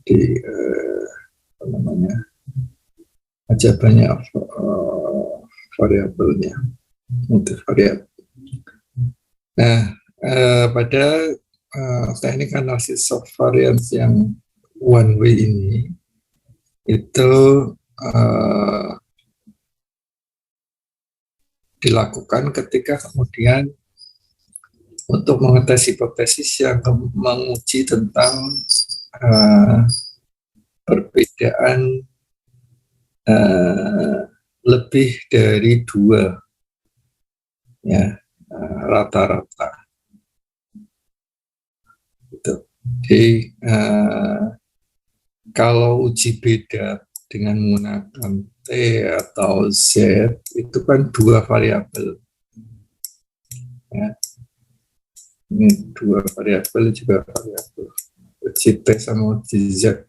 di apa namanya, aja banyak variabelnya, multivariat. Nah, pada teknik analisis of variance yang one way ini itu dilakukan ketika kemudian untuk mengetes hipotesis yang menguji tentang perbedaan lebih dari dua, ya, rata-rata gitu. Jadi kalau uji beda dengan menggunakan T atau Z itu kan dua variabel, ya. Ini dua variabel juga variabel, uji T sama uji Z.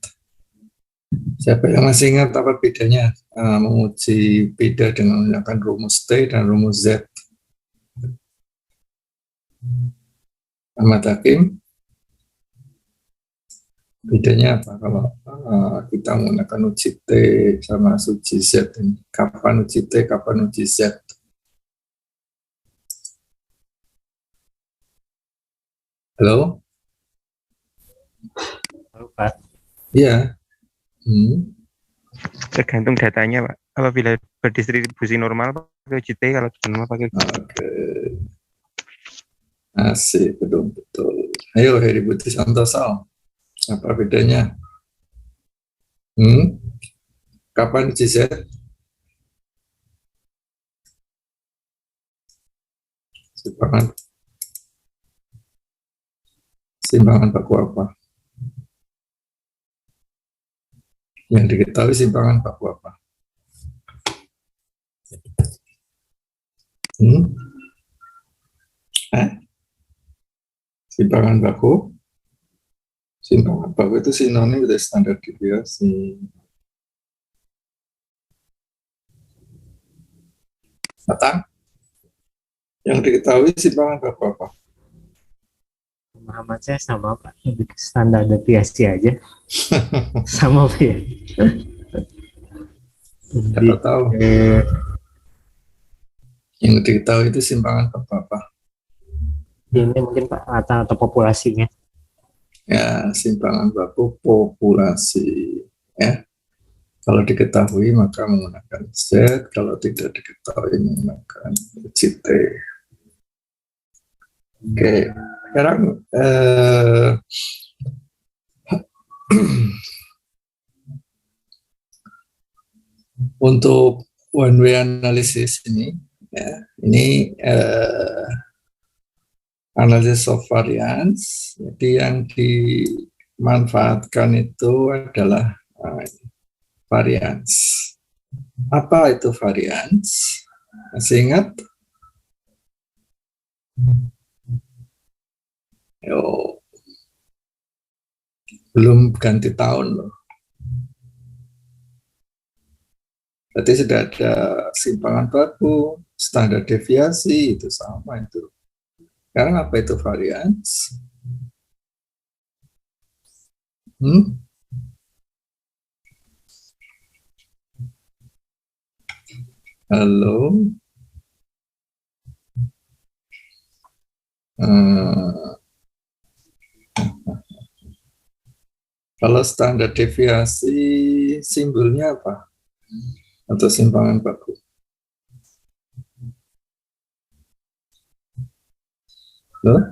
Siapa yang masih ingat apa bedanya menguji beda dengan menggunakan rumus T dan rumus Z? Ahmad Hakim, bedanya apa kalau kita menggunakan uji T sama uji Z ini? Kapan uji T, kapan uji Z? Halo? Halo, Pak. Iya. Tergantung datanya, Pak. Apabila berdistribusi normal pakai uji T, kalau normal pakai uji Z. Oke. Asik, betul-betul. Ayo Heri Budi Santoso, apa bedanya? Kapan uji Z? Simpangan baku apa? Yang diketahui simpangan baku apa? Simpangan baku? Simpangan baku itu sinonim dari standar deviasi. Datang? Yang diketahui simpangan baku apa? Pemahaman saya sama, Pak. Lebih standar deviasi aja. Sama, Pak, ya? Siapa tahu? Yang diketahui itu simpangan baku apa? Ini mungkin Pak, rata atau populasinya. Ya, simpangan baku populasi. Ya. Kalau diketahui maka menggunakan Z, kalau tidak diketahui menggunakan uji T. Oke, sekarang untuk one way analysis ini, ya, ini analysis of variance. Jadi yang dimanfaatkan itu adalah variance. Apa itu variance? Masih ingat? Yo, belum ganti tahun loh. Berarti sudah ada simpangan baku, standar deviasi, itu sama itu. Sekarang apa itu variance? Halo? Kalau standar deviasi simbolnya apa? Atau simpangan baku? Loh?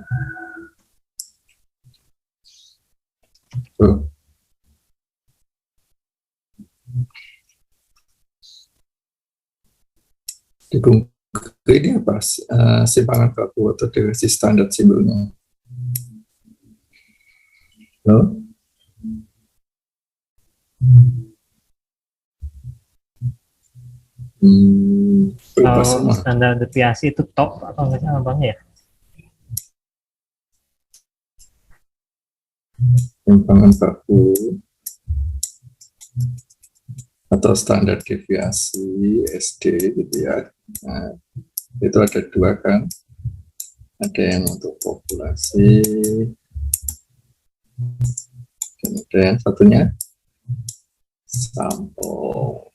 Tuh. Di Google ini apa? Simpangan baku atau deviasi standar simbolnya? Loh? Kalau standar deviasi itu top atau enggak sih Bang ya? Simpangan baku atau standar deviasi SD gitu ya. Nah, itu ada dua kan. Ada yang untuk populasi dan ada yang satunya sampel.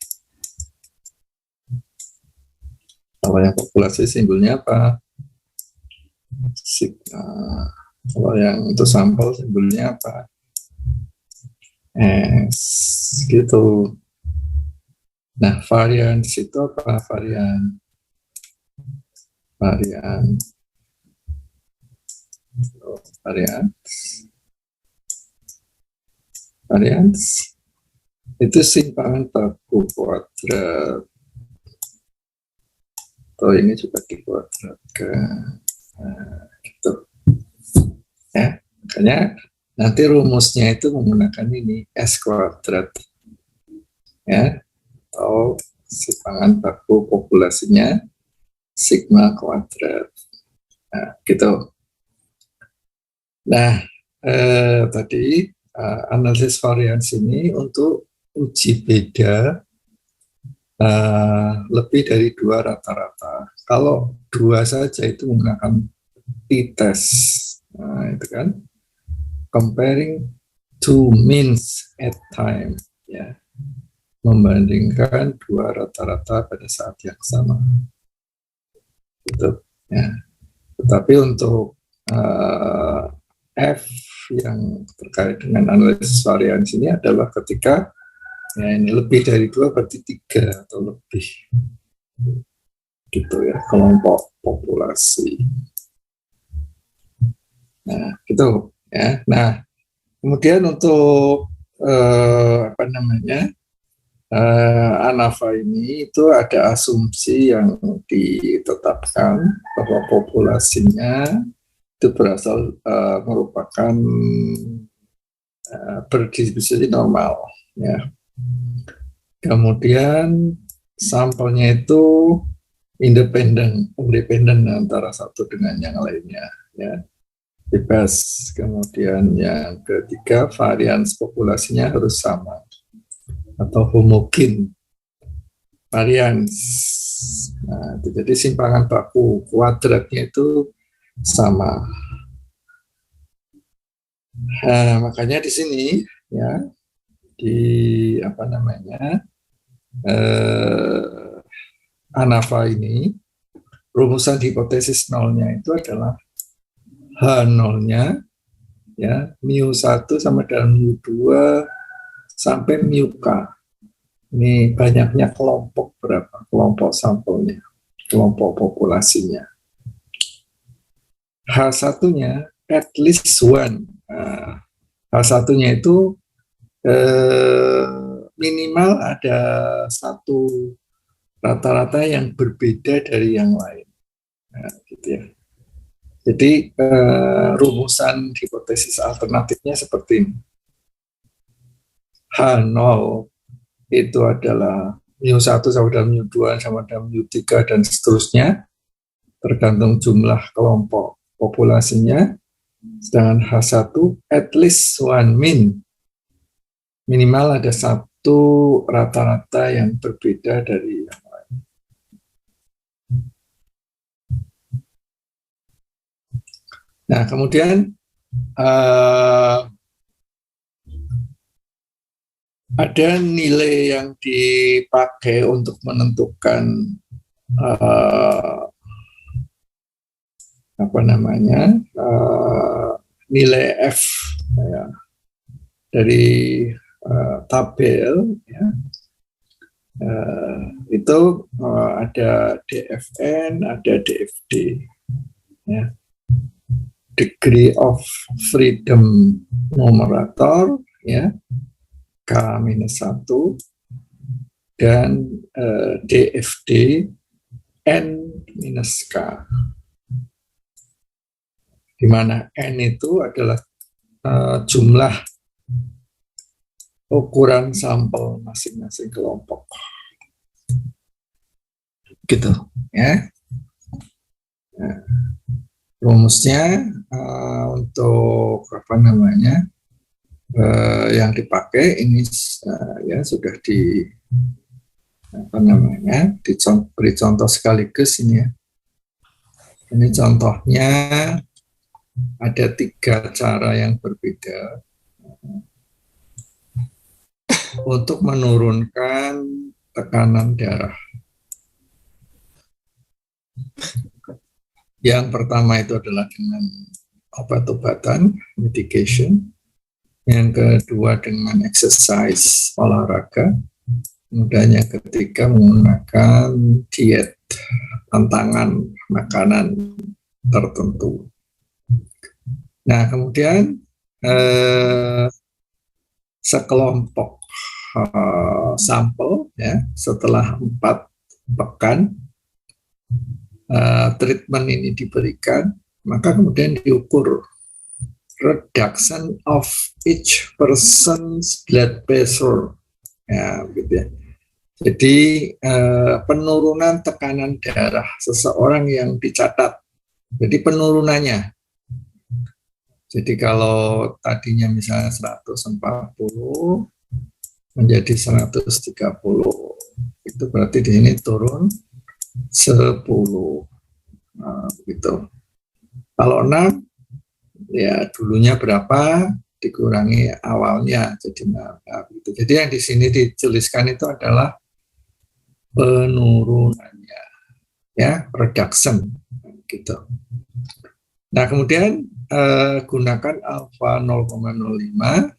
Kalau yang populasi simbolnya apa? Sigma. Kalau yang itu sampel simbolnya apa? S gitu. Nah, varians itu apa? Varian itu simpangan baku kuadrat. Oh, ini juga dikuadratkan. Nah, gitu. Ya, makanya nanti rumusnya itu menggunakan ini S kuadrat. Ya, atau simpangan baku populasinya sigma kuadrat. Nah, gitu. Nah, tadi analisis varians ini untuk uji beda lebih dari 2 rata-rata. Kalau 2 saja itu menggunakan t-test. Nah, itu kan comparing 2 means at time, ya, membandingkan 2 rata-rata pada saat yang sama. Gitu, ya. Tetapi untuk F yang terkait dengan analisis varians ini adalah ketika ya ini lebih dari 2 berarti 3 atau lebih, gitu ya, kelompok populasi. Nah, gitu ya. Nah, kemudian untuk ANAVA ini itu ada asumsi yang ditetapkan bahwa populasinya itu berasal merupakan berdistribusi normal, ya. Kemudian sampelnya itu independen antara satu dengan yang lainnya, ya, bebas. Kemudian yang ketiga, varians populasinya harus sama atau homogen varians. Nah, jadi simpangan baku kuadratnya itu sama. Nah, makanya di sini, ya, di ANAVA ini rumusan hipotesis nolnya itu adalah H0-nya, ya, mu1 sama dengan mu2 sampai mu-k. Ini banyaknya kelompok berapa? Kelompok sampelnya, kelompok populasinya. H1-nya at least one. Nah, H1-nya itu minimal ada satu rata-rata yang berbeda dari yang lain. Nah, gitu ya. Jadi rumusan hipotesis alternatifnya seperti ini. H0 itu adalah mu1 sama dengan mu2 sama dengan mu3 dan seterusnya, tergantung jumlah kelompok populasinya. Sedangkan H1 at least one mean, minimal ada satu rata-rata yang berbeda dari yang lain. Nah, kemudian ada nilai yang dipakai untuk menentukan nilai F, ya, dari tabel, ya. Itu ada DFN, ada DFD, ya. Degree of freedom numerator, ya, K-1, dan DFD N-K, di mana N itu adalah jumlah ukuran sampel masing-masing kelompok, gitu, ya. Nah, rumusnya untuk yang dipakai ini ya sudah beri contoh sekaligus ini, ya. Ini contohnya ada 3 cara yang berbeda. untuk menurunkan tekanan darah. Yang pertama itu adalah dengan obat-obatan, medication. Yang kedua dengan exercise, olahraga. Kemudian yang ketiga menggunakan diet, tantangan makanan tertentu. Nah, kemudian sekelompok sampel ya setelah 4 pekan treatment ini diberikan, maka kemudian diukur reduction of each person's blood pressure, ya, gitu ya. Jadi penurunan tekanan darah seseorang yang dicatat. Jadi penurunannya. Jadi kalau tadinya misalnya 140 menjadi 130, itu berarti di sini turun 10. Nah, begitu. Kalau 6, ya dulunya berapa dikurangi awalnya jadi 6. Nah, begitu. Jadi yang di sini dituliskan itu adalah penurunannya, ya, reduction, gitu. Nah, kemudian gunakan alfa 0,05,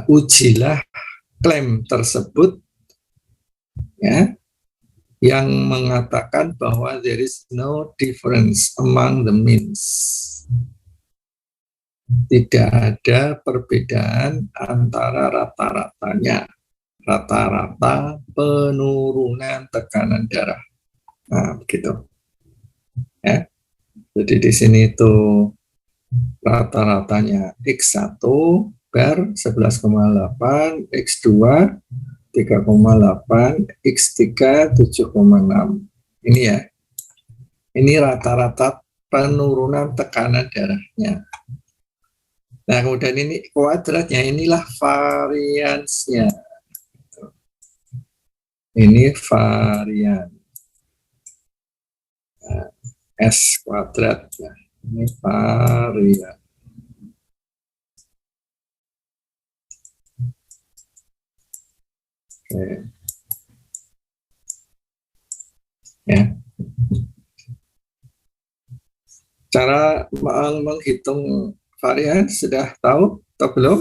ujilah klaim tersebut, ya, yang mengatakan bahwa there is no difference among the means. Tidak ada perbedaan antara rata-ratanya, rata-rata penurunan tekanan darah. Nah, begitu. Ya. Jadi di sini itu rata-ratanya X1 per 11,8, X2 3,8, X3 7,6. Ini ya. Ini rata-rata penurunan tekanan darahnya. Nah, kemudian ini kuadratnya, inilah variansnya. Ini varian. Nah, S kuadrat. Nah, ini varian. Oke. Ya. Cara menghitung varian sudah tahu atau belum?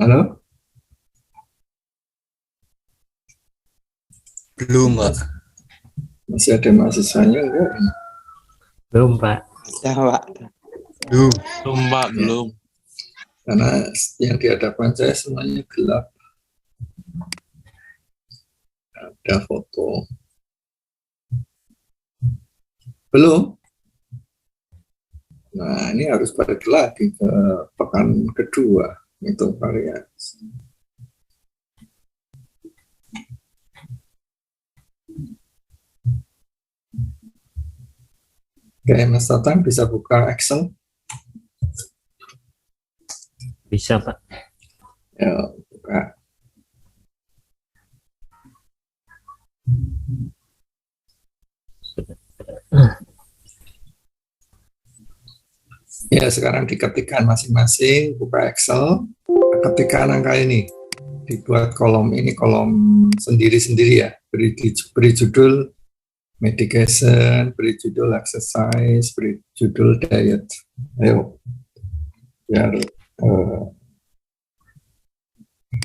Halo? Belum, Pak. Masih ada mahasiswanya enggak? Belum, Pak. Ya, Pak. Belum, Pak. Belum. Karena yang di hadapan saya semuanya gelap. Ada foto. Belum? Nah, ini harus balik lagi ke pekan kedua, itu varian. Oke, Mas Tatang bisa buka Excel? Bisa, Pak. Ya, buka. Ya, sekarang diketikkan masing-masing, buka Excel, ketikkan angka ini, dibuat kolom ini, kolom sendiri-sendiri ya, beri judul medication, beri judul exercise, beri judul diet. Ayo, biar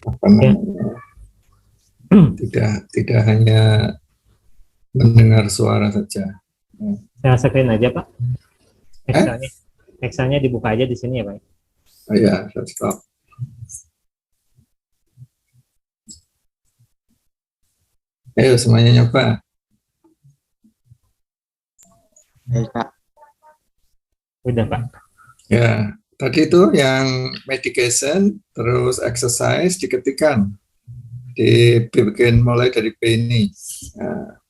apa namanya, tidak hanya mendengar suara saja. Saya screen aja, Pak. Excelnya. Excelnya dibuka aja di sini ya, Pak. Oh ya, stop. Ayo semuanya nyoba. Baik, Pak. Udah, Pak. Ya, tadi itu yang medication, terus exercise diketikkan. Dibikin mulai dari P ini. Nah.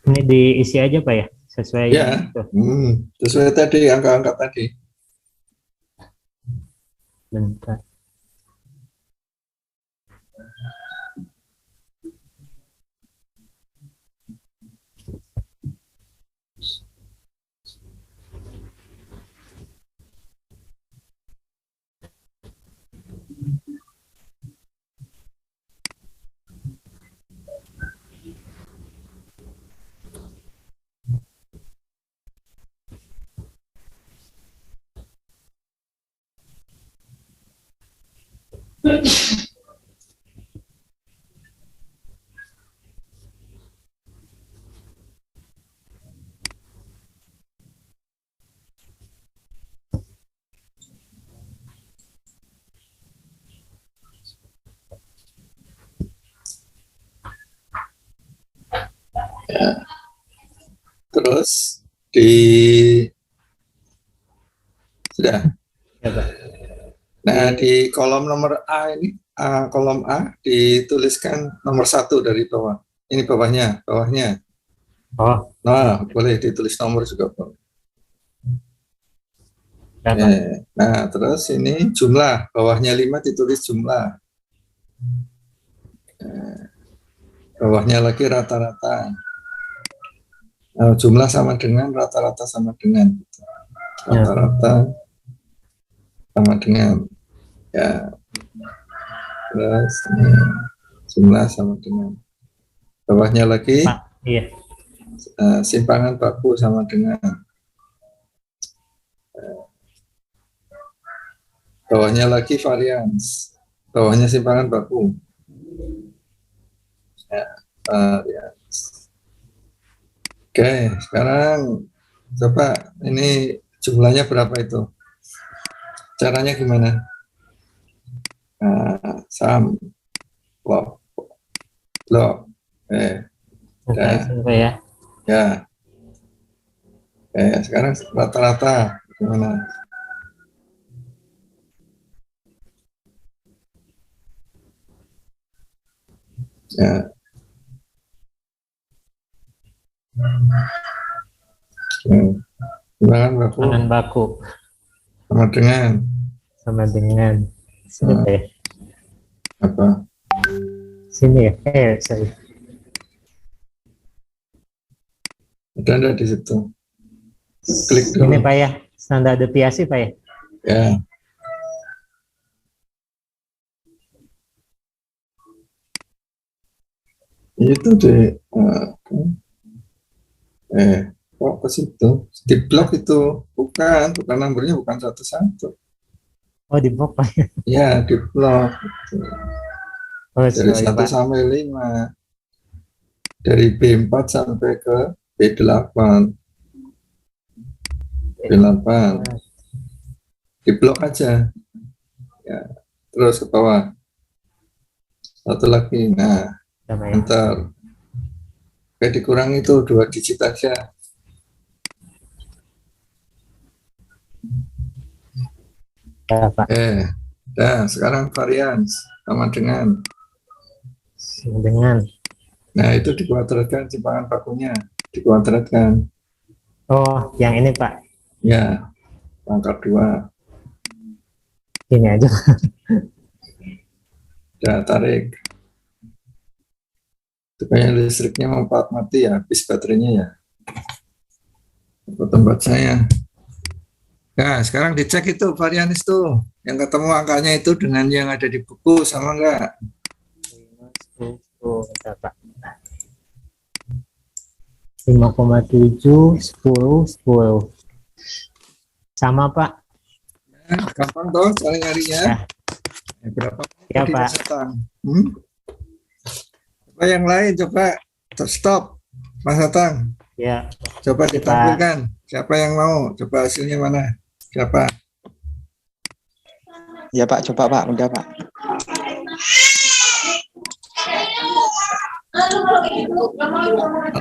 Ini diisi aja Pak ya, sesuai Ya. yang itu. Sesuai tadi angka-angka tadi. Bentar. Terus sudah. Ya, Pak. Nah, di kolom nomor A ini, kolom A dituliskan nomor 1 dari bawah. Ini bawahnya. Oh, Nah, boleh ditulis nomor juga, Pak. ya, Pak. Nah, terus ini jumlah. Bawahnya 5 ditulis jumlah. Bawahnya lagi rata-rata. Jumlah sama dengan, rata-rata sama dengan. Rata-rata sama dengan. Ya. Terus jumlah sama dengan. Bawahnya lagi Pak, iya. simpangan baku sama dengan. Bawahnya lagi varians. Bawahnya simpangan baku. Ya, varians. Oke, sekarang coba ini jumlahnya berapa itu? Caranya gimana? Sum, log, Bentar, sini, Pak ya. ya. Sekarang rata-rata gimana? Ya. Simpangan baku Tangan baku sama dengan sini Pak ya. apa? Sini ya. Sorry. Ada enggak di situ? Klik dulu. Ini Pak ya, standar deviasi Pak ya. Ya. Itu deh. Kok ke situ? Di blok itu bukan nomornya bukan satu-satu. Oh, di blok Pak ya. Ya, di blok. Oh, Dari sorry 1 Pak. sampai 5. Dari B4 sampai ke B8. B8. Di blok aja. Ya. Terus ke bawah. Satu lagi. Nah, Sama ya. enter. Oke, dikurangi itu 2 digit aja. Ya, Pak. Nah, sekarang varians sama dengan. Nah, itu dikuadratkan simpangan bakunya. Dikuadratkan. Oh, yang ini Pak. Ya, pangkat 2. Ini aja. Udah tarik. Supaya listriknya mati ya, habis baterainya ya. Ke tempat saya. Nah, sekarang dicek itu varianis tuh. Yang ketemu angkanya itu dengan yang ada di buku sama enggak? 5,7, 10. Sama Pak. Nah, gampang toh saling nyarinya. Berapa? Ya Tadi Pak. Mas Atang? Coba yang lain, coba stop, Mas Atang. Ya. Coba ditampilkan. Siapa yang mau? Coba hasilnya mana? Siapa? Ya Pak, coba Pak, udah Pak.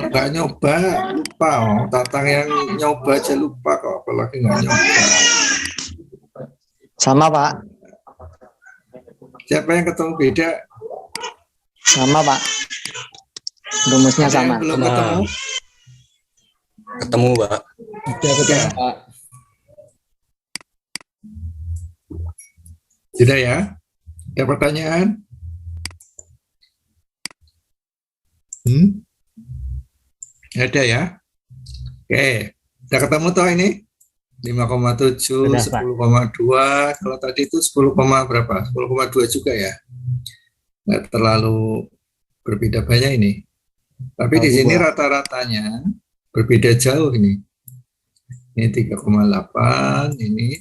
Nggak nyoba, lupa. Tatang yang nyoba aja lupa kok, apalagi nggak nyoba. Sama Pak. Siapa yang ketemu beda? Sama Pak. Rumusnya Ada yang sama. belum ketemu? Ketemu, Pak. Sudah ketemu, Pak. Sudah ya? Ada pertanyaan? Ada ya? Oke. Udah ketemu toh ini? 5,7, Sudah, Pak. 10,2. Kalau tadi itu 10, berapa? 10,2 juga ya? Nggak terlalu berbeda banyak ini. Tapi di sini rata-ratanya berbeda jauh ini. Ini 3,8, ini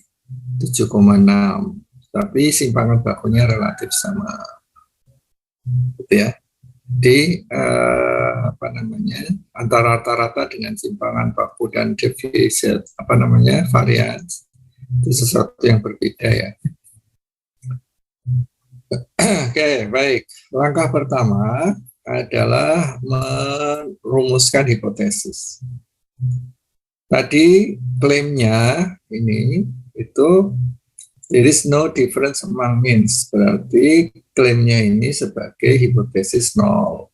7,6. Tapi simpangan bakunya relatif sama. Gitu ya. Di antara rata-rata dengan simpangan baku dan defisit varian itu sesuatu yang berbeda ya. Oke, baik. Langkah pertama adalah merumuskan hipotesis. Tadi klaimnya ini itu there is no difference among means, berarti klaimnya ini sebagai hipotesis nol.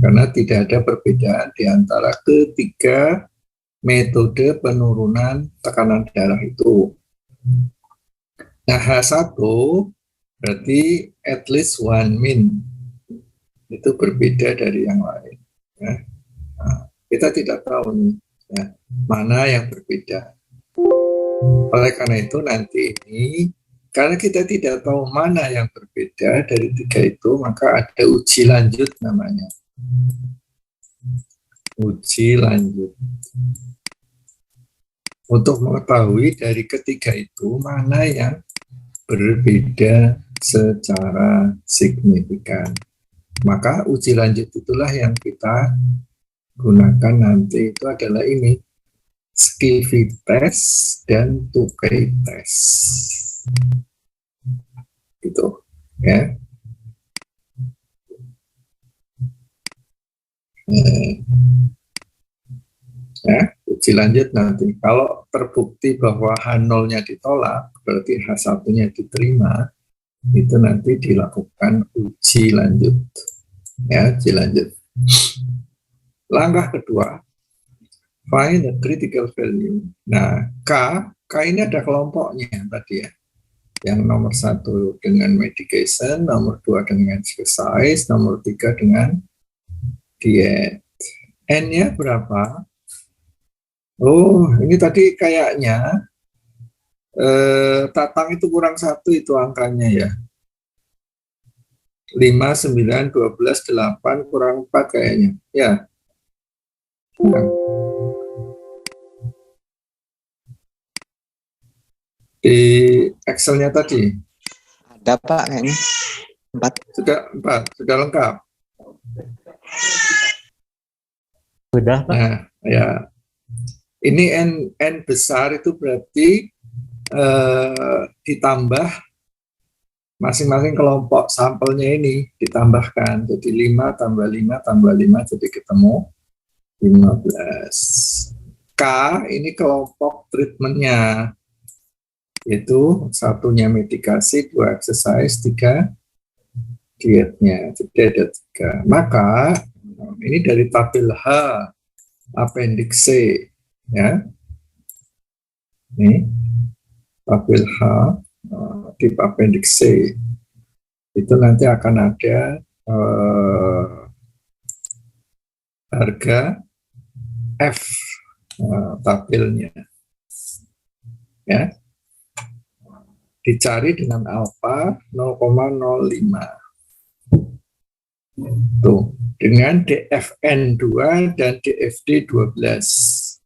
Karena tidak ada perbedaan di antara ketiga metode penurunan tekanan darah itu. Nah, H1 berarti at least one mean. Itu berbeda dari yang lain. Ya. Nah, kita tidak tahu nih, ya, mana yang berbeda. Oleh karena itu nanti ini, karena kita tidak tahu mana yang berbeda dari tiga itu, maka ada uji lanjut namanya. Uji lanjut. Untuk mengetahui dari ketiga itu, mana yang berbeda secara signifikan. Maka uji lanjut itulah yang kita gunakan nanti, itu adalah ini. Skiffy test dan Tukey test, gitu ya. Ya, uji lanjut nanti. Kalau terbukti bahwa H0-nya ditolak, berarti H1-nya diterima, itu nanti dilakukan uji lanjut. Ya, uji lanjut. Langkah kedua, find the critical value. Nah, K ini ada kelompoknya tadi ya. Yang nomor 1 dengan medication, nomor 2 dengan exercise, nomor 3 dengan diet. N-nya berapa? Oh, ini tadi kayaknya Tatang itu kurang 1 itu angkanya ya. 5, 9, 12, 8 kurang 4 kayaknya. Ya. Di Excel-nya tadi Ada Pak kayaknya 4 sudah lengkap. Sudah, Pak. Nah, ya. Ini N besar itu berarti ditambah masing-masing kelompok sampelnya ini ditambahkan. Jadi 5 tambah 5 tambah 5 jadi ketemu 15. K ini kelompok treatmentnya. Itu 1-nya medikasi, 2 exercise, 3 dietnya. Jadi ada 3. Maka ini dari tabel H appendix C ya. Ini tabel H di appendix C. Itu nanti akan ada harga F tabelnya. Ya. Dicari dengan alfa 0,05. Tuh, dengan DFN 2 dan DFD 12.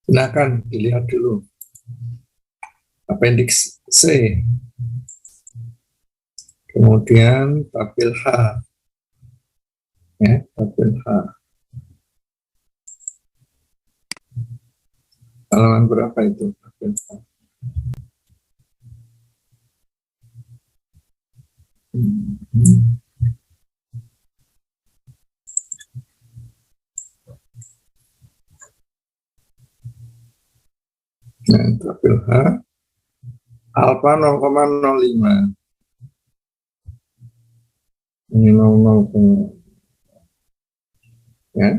Silakan dilihat dulu. Appendix C. Kemudian tabel H. Ya, tabel H. Halaman berapa itu? Nah, tabel H. Alfa 0,05. ini 0,0 ya,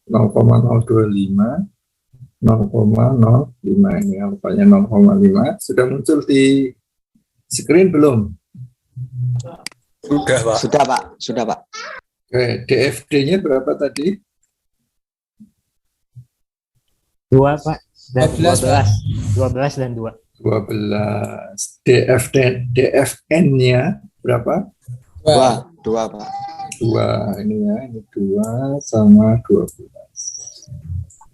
0,025, 0,05 ini alfanya 0,5 sudah muncul di screen belum? Sudah, Pak. Sudah, Pak. Sudah, Pak. Oke, DFD-nya berapa tadi? 2 Pak, dan 12, 12 dan 2. 12. DFN-nya berapa? 2, Pak. 2 ini ya, ini 2 sama 12.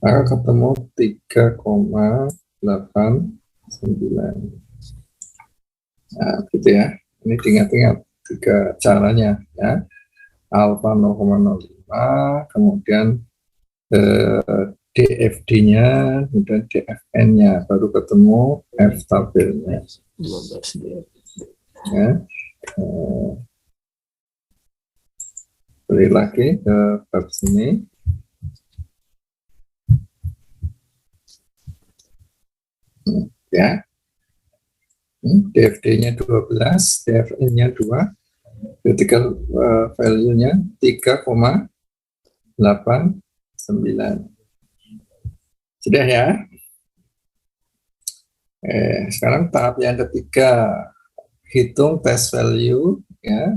Maka ketemu 3,89. Nah, gitu ya. Ini diingat-ingat 3 caranya ya. Alfa 0,05, kemudian DFD-nya, kemudian DFN-nya, baru ketemu F tabelnya. 12 Ya. Balik lagi ke bab sini. Ya. DFD-nya 12, DFN-nya 2. Ketika value-nya 3,89. Sudah ya. Sekarang tahap yang ketiga, hitung test value ya,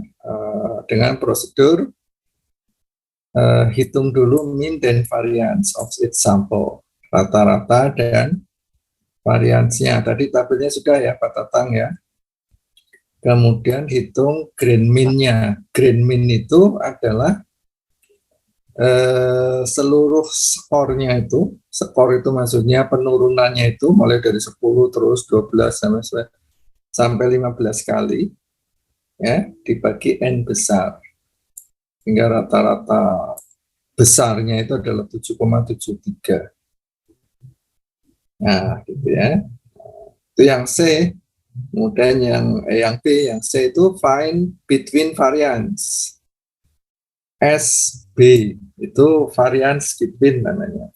dengan prosedur hitung dulu mean dan variance of each sample, rata-rata dan variansnya. Tadi tabelnya sudah ya Pak Tatang ya. Kemudian hitung grand mean-nya. Grand mean itu adalah seluruh skornya itu, skor itu maksudnya penurunannya itu mulai dari 10 terus 12 sampai 15 kali ya, dibagi N besar hingga rata-rata besarnya itu adalah 7,73. Nah, gitu ya. Itu yang C. Kemudian yang B, yang C itu find between variance. SB itu variance between namanya.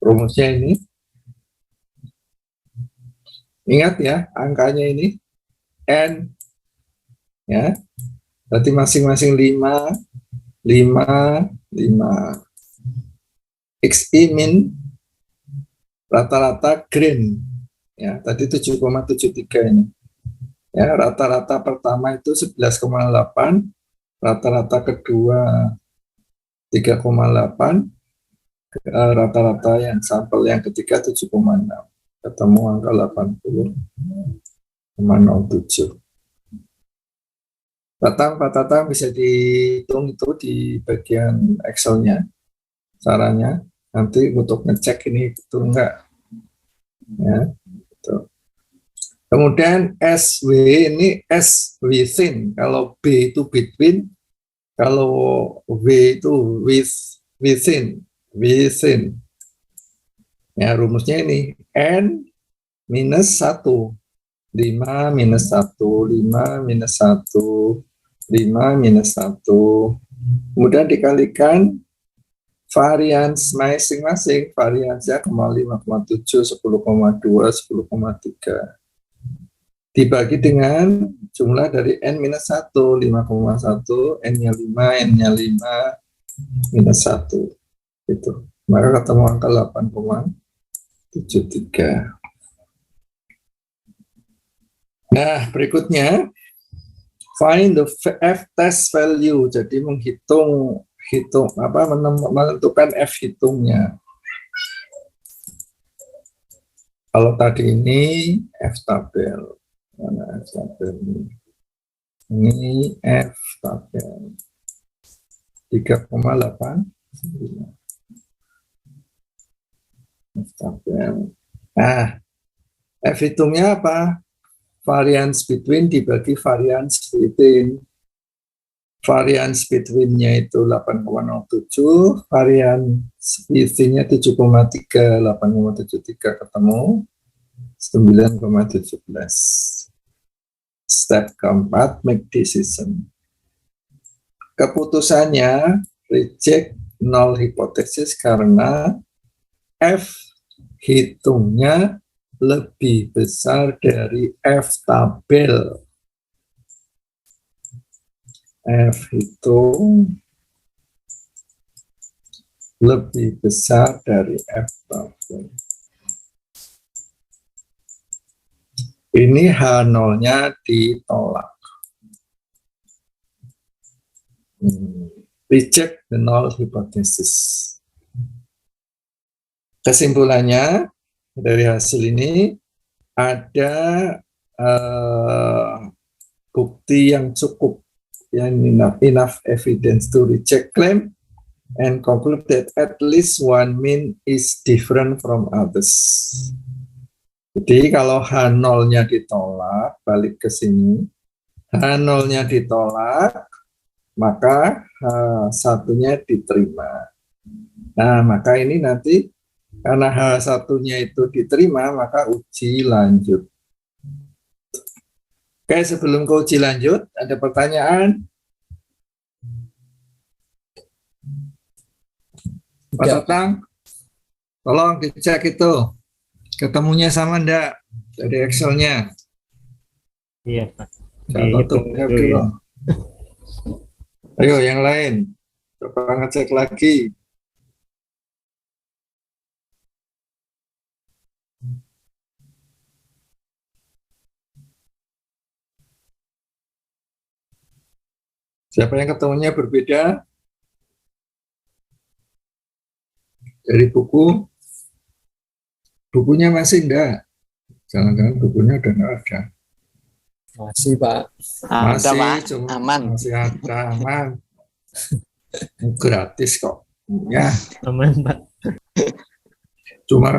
Rumusnya ini. Ingat ya, angkanya ini N ya. Berarti masing-masing 5, 5, 5. XI min rata-rata green ya, tadi 7,73 ini. Ya, rata-rata pertama itu 11,8, rata-rata kedua 3,8, rata-rata yang sampel yang ketiga 7,6. Ketemu angka 80,07. Pak Tatang bisa dihitung itu di bagian Excel-nya, caranya. Nanti untuk ngecek ini betul enggak. Ya, gitu. Kemudian SW ini S within, kalau B itu between, kalau W itu within. Ya, rumusnya ini N minus 1, 5 minus 1, 5 minus 1, 5 minus 1, kemudian dikalikan varians masing-masing, variansnya 5,7, 10,2, 10,3. Dibagi dengan jumlah dari N-1, 5,1, N-nya 5, N-nya 5, minus 1. Gitu. Maka ketemu angka 8,73. Nah, berikutnya, find the F test value. Jadi menentukan F hitungnya. Kalau tadi ini F tabel, mana F tabel ini F tabel 3,8 F tabel. Nah, F hitungnya apa? Variance between dibagi variance within. Variance between-nya itu 8,07, variance within-nya 7,3, 8,73 ketemu 9,17. Step keempat, make decision. Keputusannya reject null hypothesis karena F hitungnya lebih besar dari F tabel. F itu lebih besar dari F tabung. Ini H0-nya ditolak. Reject the null hypothesis. Kesimpulannya dari hasil ini ada bukti yang cukup, yang enough evidence to reject claim and conclude that at least one mean is different from others. Jadi kalau H0-nya ditolak, balik ke sini, H0-nya ditolak, maka H1-nya diterima. Nah, maka ini nanti karena H1-nya itu diterima, maka uji lanjut. Oke, sebelum ke uji lanjut, ada pertanyaan? Pak Tatang, tolong dicek itu. Ketemunya sama enggak dari Excel-nya? Iya, Pak. Tutup ya, belum. Ayo yang lain, coba ngecek lagi. Siapa yang ketemunya berbeda? Dari buku? Bukunya masih enggak? Jangan-jangan bukunya udah enggak ada. Masih, Pak. Ada, Masih, Pak. cuma Aman. masih ada, aman. Gratis kok. Ya, Aman, Pak. cuma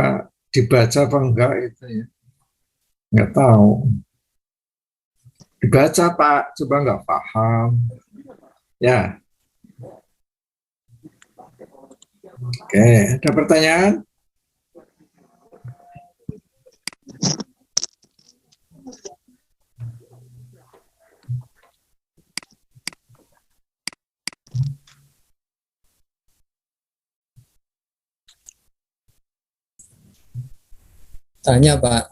dibaca apa enggak itu ya. Enggak tahu. Dibaca, Pak, coba enggak paham. Ya. Oke, ada pertanyaan? Tanya, Pak.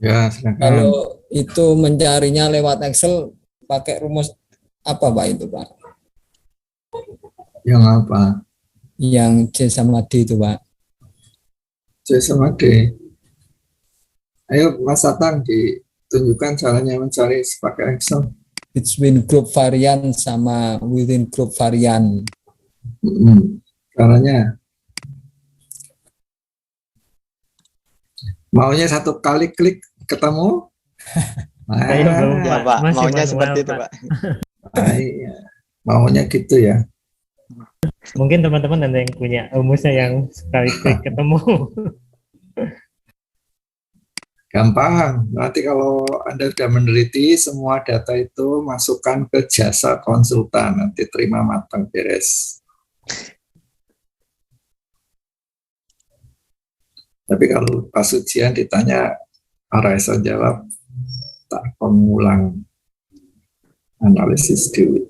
Ya, silakan. Kalau itu mencarinya lewat Excel, pakai rumus apa, Pak, itu, Pak? Yang apa? Yang C sama D itu, Pak. C sama D. Ayo Mas Tatang ditunjukkan caranya mencari pakai Excel. Between group varian sama within group varian. Caranya maunya satu kali klik ketemu. Saya belum, Ya, Pak. Pak. Masih Maunya manual, seperti itu, Pak. Pak. Iya. Maunya gitu ya. Mungkin teman-teman ada yang punya rumusnya yang sekali klik ketemu. Gampang. Nanti kalau Anda sudah meneliti semua data itu masukkan ke jasa konsultan, nanti terima matang beres. Tapi kalau pas ujian ditanya RSA jawab, tak pengulang analisis dulu.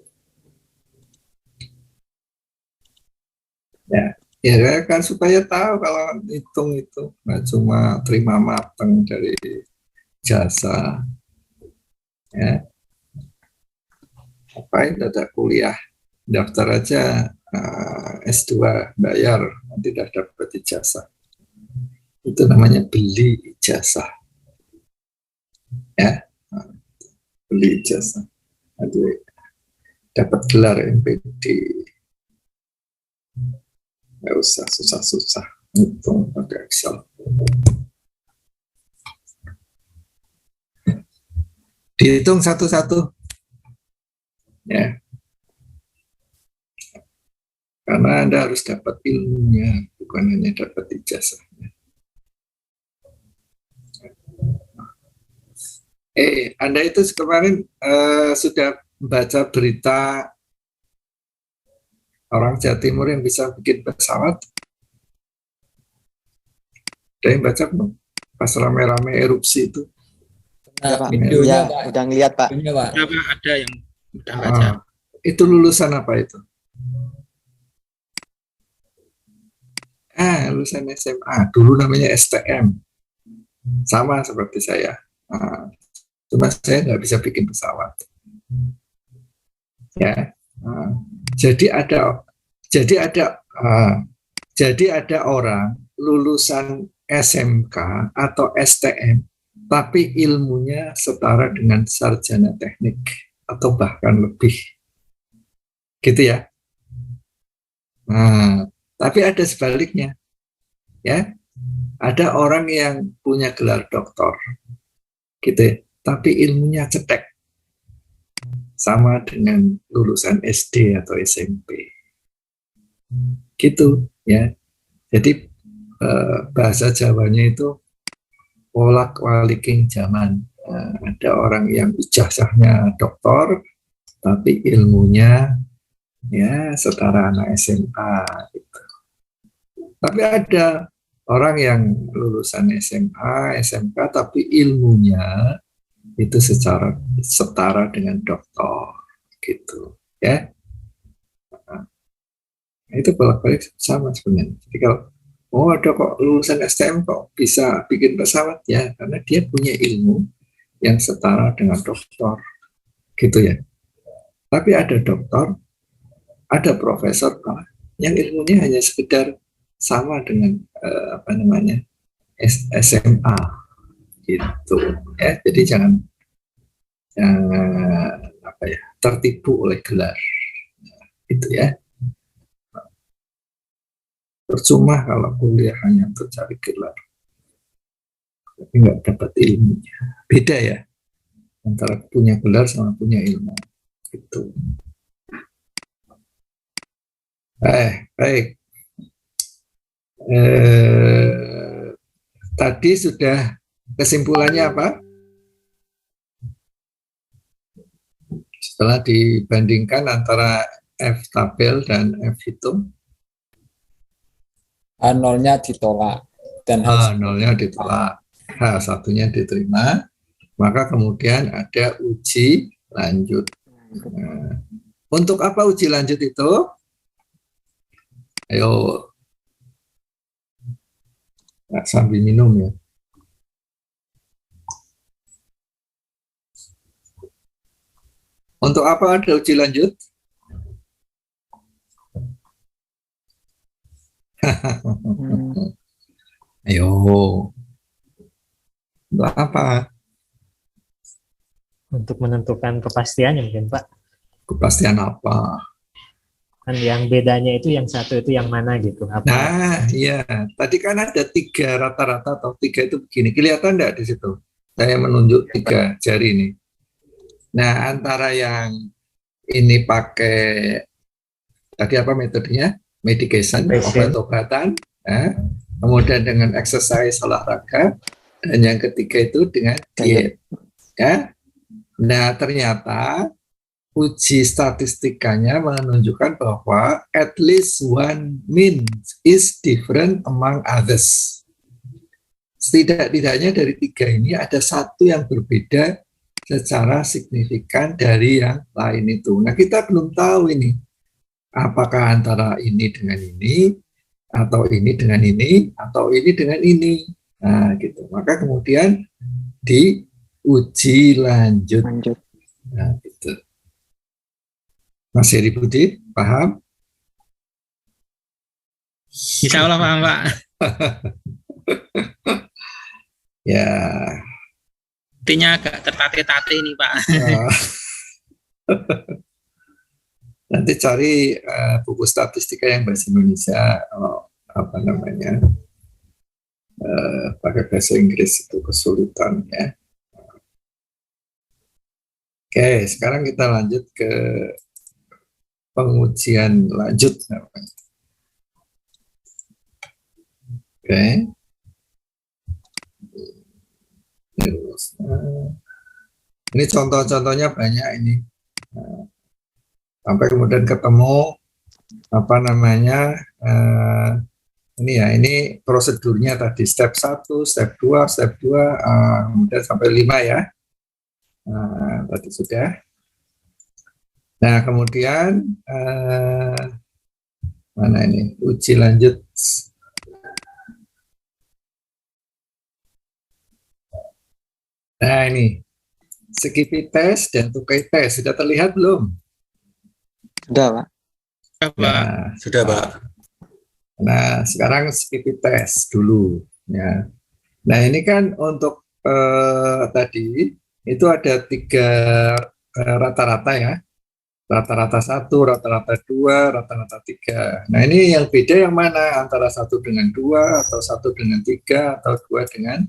Ya kan supaya tahu kalau hitung itu nggak cuma terima matang dari jasa. Ya. Ngapain ada kuliah, daftar aja S2 bayar, nanti udah dapat ijazah. Itu namanya beli ijazah. Ya, beli ijazah. Nanti dapat gelar MPD. Nggak usah susah-susah hitung pakai Excel. Dihitung satu-satu. Ya. Karena Anda harus dapat ilmunya, bukan hanya dapat ijazahnya. Anda itu kemarin sudah baca berita orang Jawa Timur yang bisa bikin pesawat? Ada yang baca belum? Pas rame-rame erupsi itu. Nah, Pak. videonya, Ya, Pak. udah ngeliat, Pak. Videonya, Pak. Ada yang udah baca. Itu lulusan apa itu? Lulusan SMA. Dulu namanya STM. Sama seperti saya. Cuma saya nggak bisa bikin pesawat. Ya. Jadi ada orang lulusan SMK atau STM tapi ilmunya setara dengan sarjana teknik atau bahkan lebih. Gitu ya. Nah, tapi ada sebaliknya. Ya. Ada orang yang punya gelar doktor. Gitu ya. Tapi ilmunya cetek. Sama dengan lulusan SD atau SMP. Gitu ya. Jadi bahasa Jawanya itu wolak-waliking zaman. Ada orang yang ijazahnya doktor, tapi ilmunya ya setara anak SMA. Gitu. Tapi ada orang yang lulusan SMA, SMK, tapi ilmunya itu secara setara dengan doktor, gitu, ya. Nah, itu bolak-balik sama sebenarnya. Jadi kalau ada kok lulusan STM kok bisa bikin pesawat, ya karena dia punya ilmu yang setara dengan doktor, gitu ya. Tapi ada doktor, ada profesor yang ilmunya hanya sekedar sama dengan SMA, gitu ya. Jadi jangan tertipu oleh gelar, gitu ya. Percuma kalau kuliah hanya untuk cari gelar, tapi nggak dapat ilmunya. Beda ya antara punya gelar sama punya ilmu, gitu. Baik. Tadi sudah kesimpulannya apa? Setelah dibandingkan antara F tabel dan F hitung, nolnya ditolak dan nolnya ditolak, satunya diterima, maka kemudian ada uji lanjut. Nah, untuk apa uji lanjut itu? Ayo, sambil minum ya. Untuk apa ada uji lanjut? Ayo, untuk apa? Untuk menentukan kepastiannya mungkin Pak. Kepastian apa? Kan yang bedanya itu yang satu itu yang mana gitu. Apa? Nah, iya. Tadi kan ada 3 rata-rata atau 3 itu begini. Kelihatan enggak di situ? Saya menunjuk 3 jari ini. Nah, antara yang ini pakai tadi apa metodenya? Medication, obat-obatan. Nah, kemudian dengan exercise, olahraga. Dan yang ketiga itu dengan diet. Ya. Nah, ternyata uji statistikanya menunjukkan bahwa at least one mean is different among others. Setidak-tidaknya dari 3 ini ada satu yang berbeda secara signifikan dari yang lain itu. Nah, kita belum tahu ini apakah antara ini dengan ini, atau ini dengan ini, atau ini dengan ini. Nah, gitu. Maka kemudian diuji lanjut. Nah, gitu. Mas Heri Budi, paham? Insya Allah paham, Pak. Ya. Intinya agak tertatih-tatih nih, Pak. Nanti cari buku statistika yang bahasa Indonesia, pakai bahasa Inggris itu kesulitan ya. Oke, sekarang kita lanjut ke pengujian lanjut. Oke. Ini contoh-contohnya banyak ini. Sampai kemudian ketemu ini prosedurnya tadi step 1, step 2, step 2, kemudian sampai 5 ya. Tadi sudah. Nah, kemudian mana ini uji lanjut. Nah, ini Skippy test dan Tukai test sudah terlihat belum? Sudah, Pak. Apa? Ya, Sudah, Pak. nah, sekarang skill tes dulu. Ya. Nah, ini kan untuk tadi itu ada 3 rata-rata ya. Rata-rata 1, rata-rata 2, rata-rata 3. Nah, ini yang beda yang mana? Antara 1 dengan 2, atau 1 dengan 3, atau 2 dengan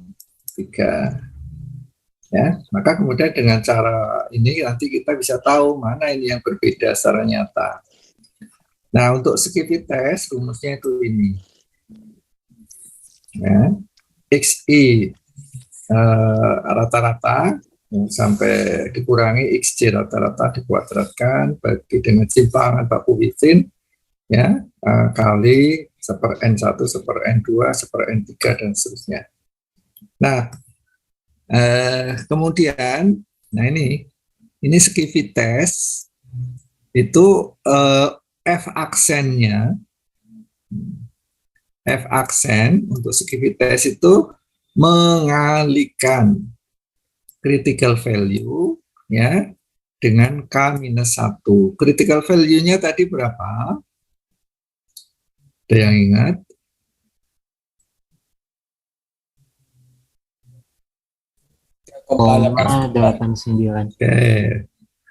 3. Ya, maka kemudian dengan cara ini nanti kita bisa tahu mana ini yang berbeda secara nyata. Nah, untuk skill test rumusnya itu ini. Ya, XI rata-rata sampai dikurangi XJ rata-rata dikuadratkan bagi dengan simpangan baku Within ya kali 1/N1 1/N2 1/N3 dan seterusnya. Nah, kemudian nah ini skill test itu F aksen untuk skill test itu mengalihkan critical value ya dengan K-1. Critical value-nya tadi berapa? Ada yang ingat? Koma 89. Oke.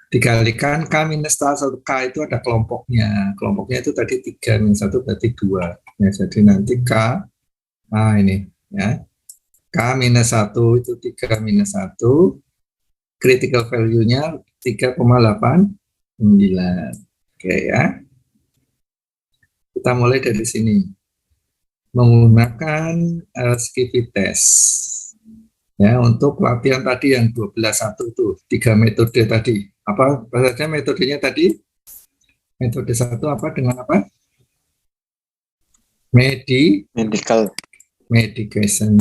Dikalikan K-1 K itu ada kelompoknya. Kelompoknya itu tadi 3-1 berarti 2. Ya, jadi nanti K, nah ini ya. K-1 itu 3-1, critical value-nya 3,89. Oke ya. Kita mulai dari sini. Menggunakan skill test. Ya, untuk latihan tadi yang 12.1 itu 3 metode tadi. Apa saja metodenya tadi? Metode 1 apa dengan apa? Medical. Medication.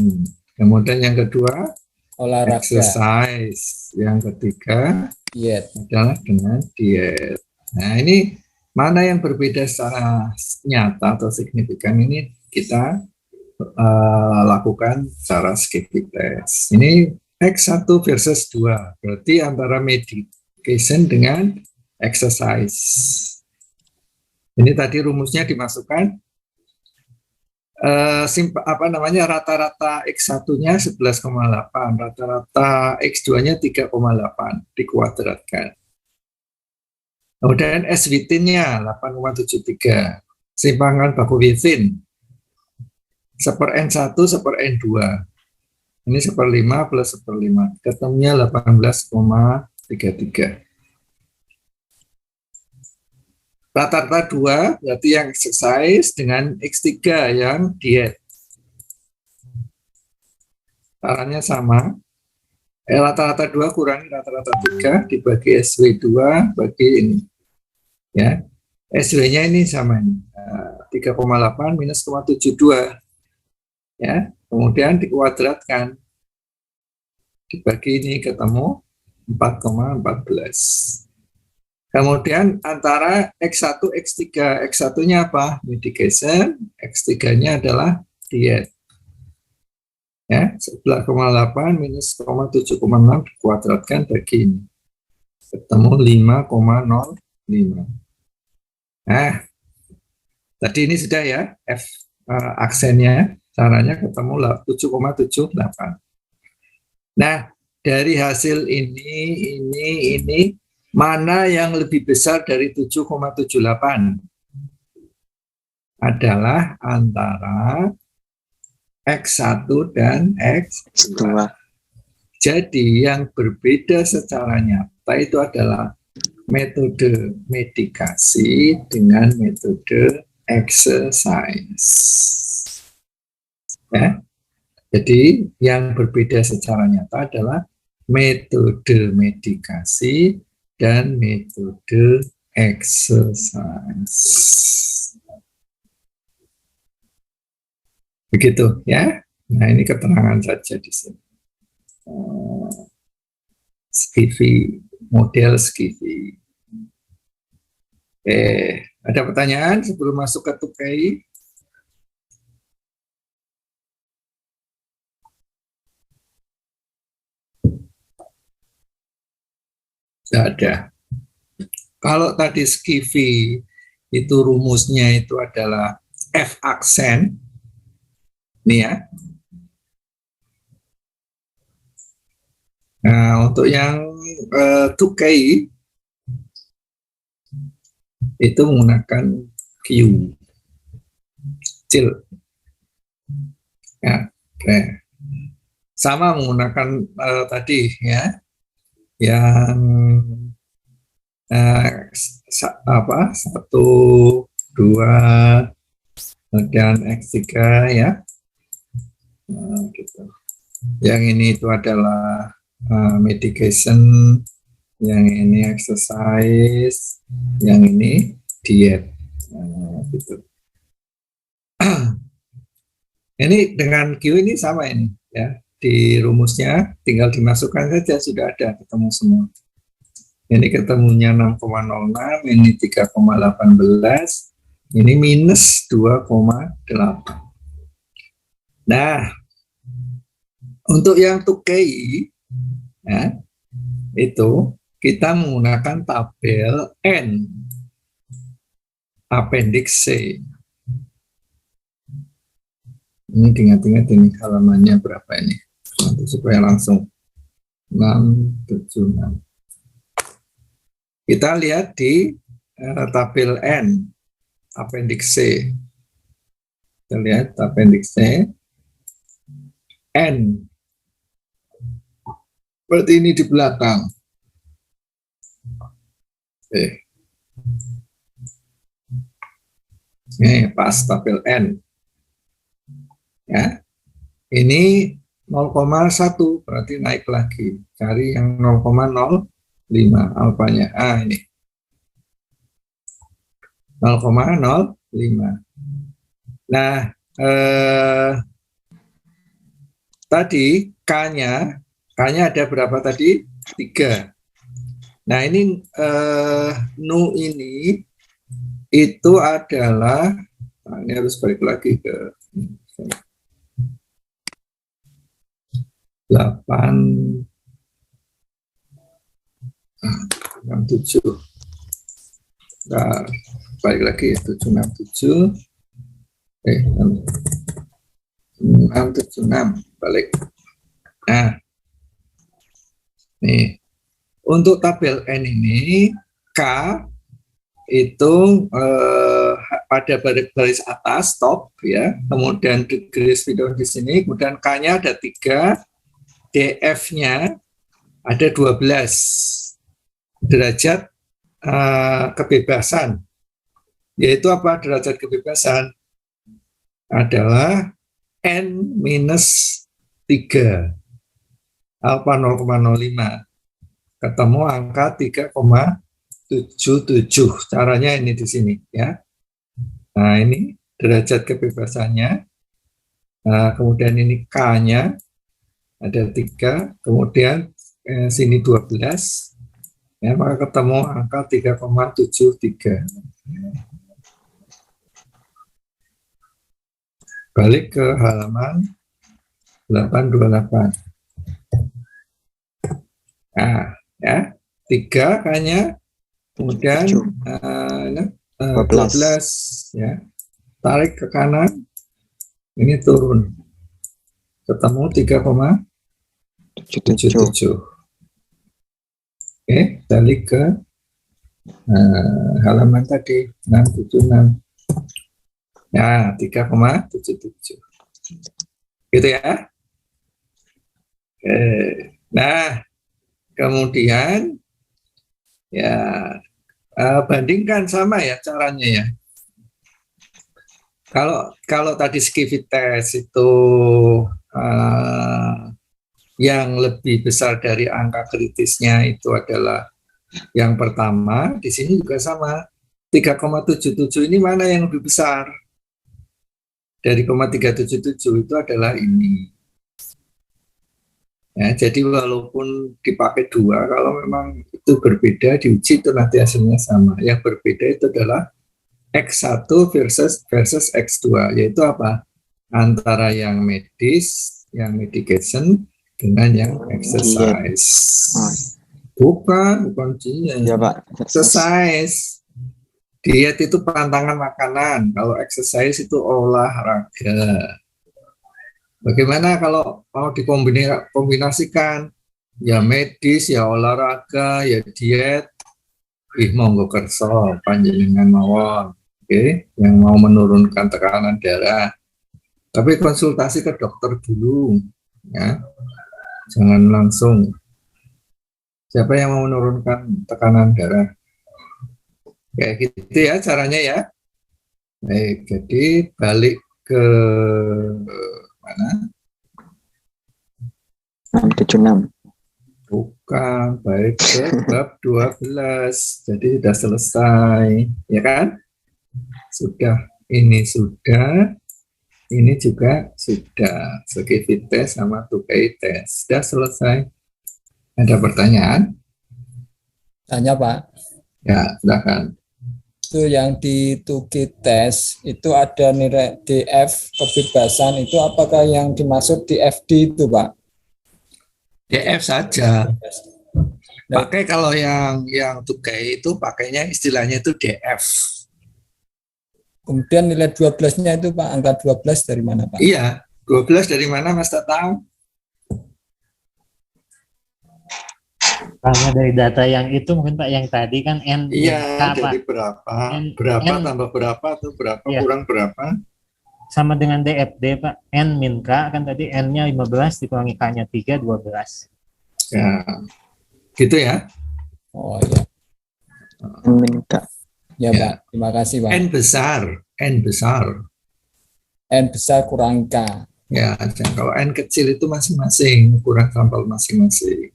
Kemudian yang kedua Olahraga. exercise. Yang ketiga Diet. adalah dengan diet. Nah, ini mana yang berbeda secara nyata atau signifikan ini kita lakukan secara skill test. Ini X1 versus 2, berarti antara medication dengan exercise. Ini tadi rumusnya dimasukkan rata-rata X1-nya 11,8, rata-rata X2-nya 3,8 dikuadratkan. Kemudian S within-nya 8,73, simpangan baku within 1/N1 1/N2. Ini 1/5 plus 1/5. Ketemunya 18,33. Rata-rata 2 berarti yang exercise dengan X3 yang diet. Caranya sama. Rata-rata 2 kurangi rata-rata 3 dibagi SW2 bagi ini. Ya. SW-nya ini sama ini. 3,8 minus 0,72. Ya, kemudian dikuadratkan dibagi ini ketemu 4,14. Kemudian antara X1 X3, X1-nya apa? Medication, X3-nya adalah diet. Ya, 11,8 minus 0,7,6 dikuadratkan bagi ini ketemu 5,05. Nah, tadi ini sudah ya F aksennya. Caranya ketemu 7,78. Nah, dari hasil ini mana yang lebih besar dari 7,78? Adalah antara X1 dan X2. Jadi yang berbeda secara nyata itu adalah metode medikasi dengan metode exercise. Ya. Jadi yang berbeda secara nyata adalah metode medikasi dan metode exercise. Begitu ya. Nah, ini keterangan saja di sini. Skivi, model Skivi. Ada pertanyaan sebelum masuk ke TUPKI? Tidak ada. Kalau tadi Skivi itu rumusnya itu adalah F aksen, nih ya. Nah, untuk yang 2K itu menggunakan Q, kecil. Ya, oke. Sama menggunakan tadi ya, yang apa 1, 2, kemudian X3 ya. Nah, gitu. Yang ini itu adalah medication, yang ini exercise, yang ini diet. Nah, gitu. Ini dengan Q ini sama ini ya, di rumusnya tinggal dimasukkan saja, sudah ada, ketemu semua. Ini ketemunya 6,06, ini 3,18, ini minus 2,8. Nah, untuk yang 2KI ya, itu kita menggunakan tabel N appendix C. Ini ingat-ingat ini halamannya berapa ini, nanti supaya langsung 676. Kita lihat di tabel N appendix C. Kita lihat appendix C N. Berarti ini di belakang. Ini pas tabel N. Ya. Ini 0,1 berarti naik lagi. Cari yang 0,05 alfanya. Ini 0,05. Nah, tadi K-nya ada berapa tadi? 3. Nah, ini nu ini itu adalah, ini harus balik lagi ke 8, 67. Nah, balik lagi 767. 676 balik. Nah, nih untuk tabel N ini K itu pada baris atas top ya, kemudian garis freedom di sini, kemudian K-nya ada 3, DF-nya ada 12 derajat kebebasan. Yaitu apa derajat kebebasan? Adalah N-3 alfa 0,05, ketemu angka 3,77. Caranya ini di sini ya. Nah, ini derajat kebebasannya. Nah, kemudian ini K-nya ada 3, kemudian sini 12 ya, maka ketemu angka 3,73. Balik ke halaman 828. Nah, ya, 3 K-nya, kemudian 12 ya. Tarik ke kanan. Ini turun. Ketemu 3,77. Oke, balik ke halaman tadi 676. Ya, 3,77. Gitu ya. Oke. Nah, kemudian ya bandingkan sama ya caranya ya. Kalau tadi Skivi test itu yang lebih besar dari angka kritisnya itu adalah yang pertama, di sini juga sama. 3,77 ini mana yang lebih besar? Dari 0,377 itu adalah ini. Ya, jadi walaupun dipakai 2, kalau memang itu berbeda diuji itu nanti hasilnya sama. Yang berbeda itu adalah X1 versus X2, yaitu apa? Antara yang medis, yang medication dengan yang exercise. Bukan diet. Ya Pak. Exercise. Diet itu pantangan makanan. Kalau exercise itu olahraga. Bagaimana kalau mau dikombinasikan? Ya medis, ya olahraga, ya diet. Monggo kerso, panjenengan mawon. Oke, yang mau menurunkan tekanan darah. Tapi konsultasi ke dokter dulu, ya. Jangan langsung. Siapa yang mau menurunkan tekanan darah? Kayak gitu ya caranya ya. Baik, jadi balik ke mana? 676. Bukan, baik ke bab 12. Jadi sudah selesai, ya kan? Sudah, ini juga sudah. Skill test sama tukai test. Sudah selesai. Ada pertanyaan? Tanya Pak, Ya, silakan. itu yang di tuki tes itu ada nilai DF kebebasan, itu apakah yang dimaksud di FD itu Pak? DF saja. Pakai kalau yang tukai itu pakainya istilahnya itu DF. Kemudian nilai 12-nya itu Pak, angka 12 dari mana Pak? Iya, 12 dari mana Mas Tatang? Karena dari data yang itu mungkin Pak, yang tadi kan N Iya, K, dari Pak. berapa? N- Berapa N- tambah berapa atau berapa Iya. kurang berapa? Sama dengan DFD Pak, N min K kan tadi N-nya 15 dikurangi K-nya 3, 12. Ya, gitu ya. Oh iya, Minta. ya Ya. Pak, terima kasih Pak. N besar. N besar kurang K. Ya, dan kalau N kecil itu masing-masing, kurang sampel masing-masing.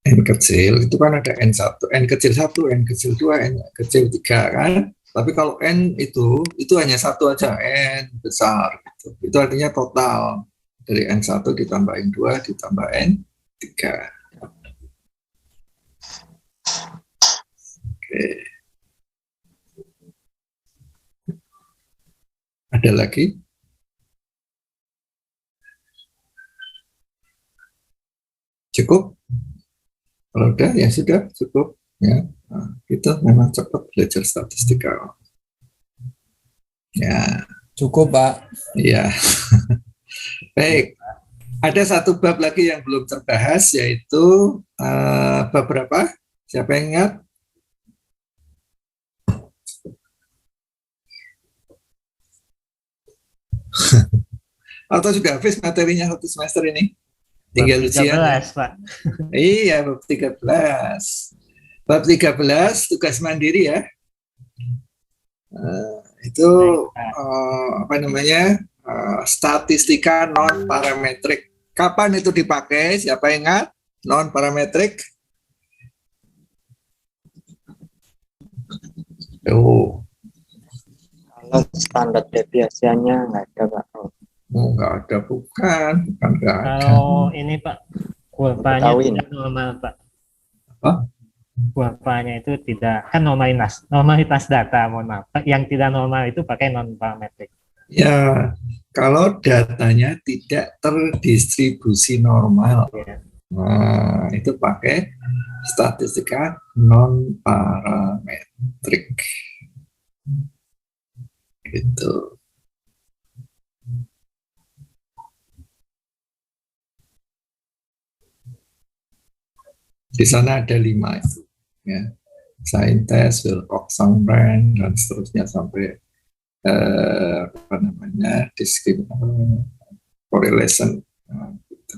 N kecil itu kan ada N1, N kecil 1, N kecil 2, N kecil 3 kan. Tapi kalau N itu hanya satu aja, N besar. Gitu. Itu artinya total. Dari N1 ditambahin 2, ditambah N3. Oke. Ada lagi? Cukup? Kalau udah, ya sudah, cukup. Ya, nah, itu memang cepat belajar statistika. Ya, Cukup Pak. ya. Baik. Ada satu bab lagi yang belum terbahas, yaitu bab berapa? Siapa yang ingat? Atau sudah habis materinya satu semester ini? Tinggal Bab ujian. 13 Pak. Iya, bab 13. Bab 13 tugas mandiri ya. Itu apa namanya? Statistika non parametrik. Kapan itu dipakai? Siapa yang ingat? Non parametrik? Oh, Kalau standar deviasinya nggak ada Pak. nggak ada, bukan nggak ada. Kalau ini Pak, kurvanya Ketahuin. tidak normal Pak. Apa? Kurvanya itu tidak, kan normalitas data, mohon maaf. Yang tidak normal itu pakai non parametrik. Ya, kalau datanya tidak terdistribusi normal, Ya. nah itu pakai statistika non parametrik. Gitu. Di sana ada 5 itu, ya. Scientist, Wilcox-Songren, dan seterusnya sampai apa namanya, correlation, gitu.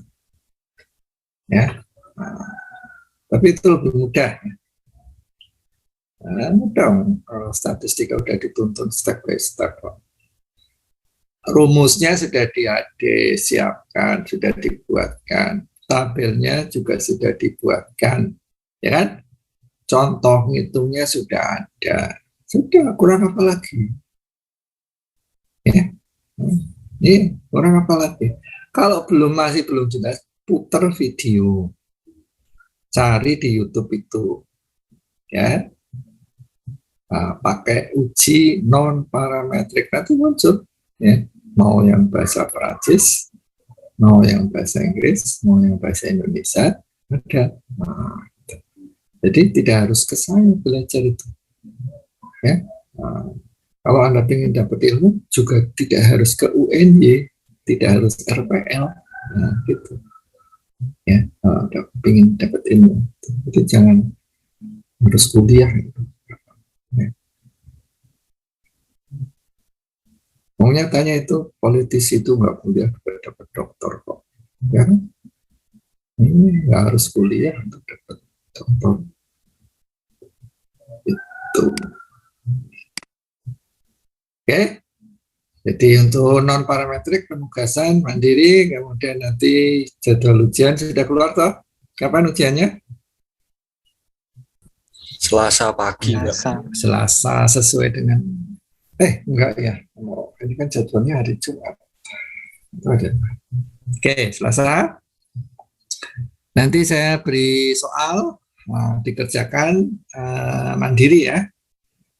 Ya. Nah, tapi itu lebih mudah. Mudah kalau statistika udah dituntun step by step. Rumusnya sudah disiapkan, sudah dibuatkan. Tabelnya juga sudah dibuatkan, ya kan? Contoh ngitungnya sudah ada. Sudah, kurang apa lagi? Ya. Ini kurang apa lagi? Kalau masih belum jelas, putar video. Cari di YouTube itu. Ya. Nah, pakai uji non parametrik nanti muncul, ya. Mau yang bahasa Perancis, mau yang bahasa Inggris, mau yang bahasa Indonesia, Ada. Nah, jadi tidak harus ke saya belajar itu. Ya. Nah, kalau Anda ingin dapat ilmu juga tidak harus ke UNY, tidak harus RPL. Nah, gitu. Ya, kalau ingin dapat ilmu. Jadi jangan harus kuliah gitu. Ya. Maunya tanya itu politisi itu nggak kuliah dapat doktor kok. Ya, ini nggak harus kuliah untuk dapat doktor. Itu. Oke. Jadi untuk non parametrik penugasan mandiri, kemudian nanti jadwal ujian sudah keluar toh? Kapan ujiannya? Selasa pagi, Mbak. Selasa sesuai dengan enggak ya. Ini kan jadwalnya hari Jumat. Oke, Selasa. Nanti saya beri soal dikerjakan mandiri ya.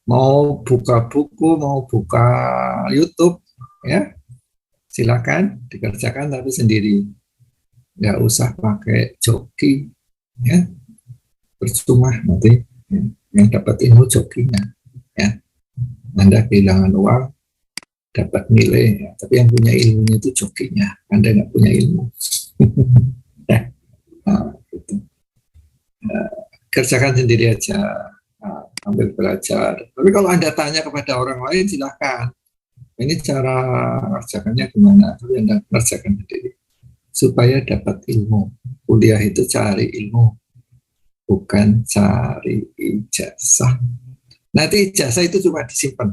Mau buka buku, mau buka YouTube ya. Silakan dikerjakan tapi sendiri. Nggak usah pakai joki ya. Percuma nanti yang dapat ilmu jokinya ya. Anda kehilangan uang, dapat nilai, ya. Tapi yang punya ilmunya itu jokinya. Anda nggak punya ilmu. Gitu. Kerjakan sendiri aja, ambil belajar. Tapi kalau Anda tanya kepada orang lain, silakan. Ini cara kerjakannya gimana? Tapi Anda kerjakan sendiri. Supaya dapat ilmu. Kuliah itu cari ilmu, bukan cari ijazah. Nanti ijazah itu cuma disimpan,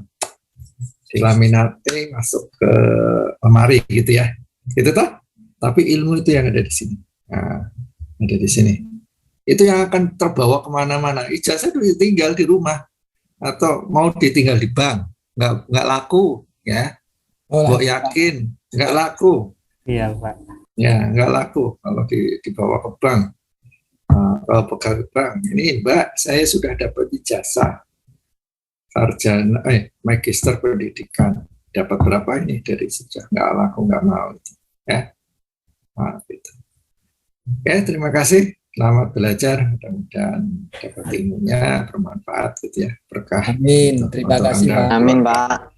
dilaminate masuk ke lemari gitu ya, gitu toh. Tapi ilmu itu yang ada di sini. Nah, ada di sini. Itu yang akan terbawa kemana-mana. Ijazah itu tinggal di rumah atau mau ditinggal di bank, nggak laku ya. Gue yakin nggak laku. Iya Pak. Ya nggak laku kalau dibawa ke bank. Kalau pegawai bank, ini Mbak, saya sudah dapat ijazah sarjana, magister pendidikan, dapat berapa ini dari sejak nggak laku, nggak mau itu, ya. Nah, gitu. Oke, terima kasih, selamat belajar, mudah-mudahan dapat ilmunya bermanfaat gitu ya, berkah. Amin, terima kasih Pak. Amin Pak.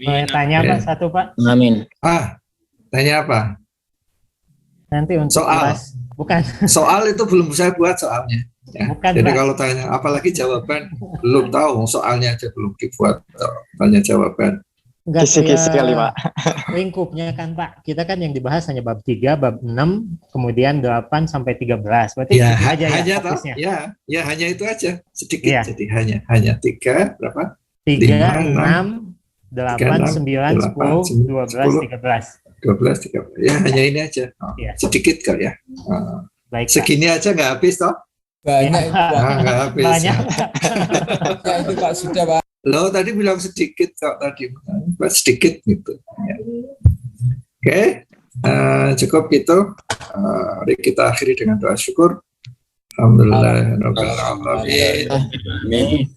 Mau tanya Pak satu Pak? Amin. Tanya apa? Nanti untuk soal. Bukan. Soal itu belum saya buat soalnya. Ya. Bukan, jadi Pak. kalau tanya, apalagi jawaban belum tahu, soalnya aja belum dibuat. Tanya jawaban. Kisi-kisi kali Pak. Lingkupnya kan Pak, kita kan yang dibahas hanya bab 3, bab 6, kemudian 8 sampai 13. Berarti ya, aja hanya fokusnya. Ya hanya itu aja, sedikit. Ya. Jadi hanya 3 berapa? 3, 6, 8, 9, 10, 12, 13. 12, 13. Ya hanya ini aja. Ya. Sedikit kok ya. Baik, segini Pak. aja nggak habis toh? Banyak itu Pak. Nggak habis. Banyak. Ya, itu Pak sudah Pak. Lo tadi bilang sedikit kok tadi, sedikit gitu. Ya. Oke, cukup gitu. Mari kita akhiri dengan doa syukur. Alhamdulillah. Amin.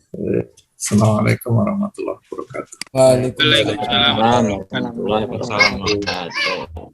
Assalamualaikum warahmatullahi wabarakatuh. Waalaikumsalam Warahmatullahi wabarakatuh.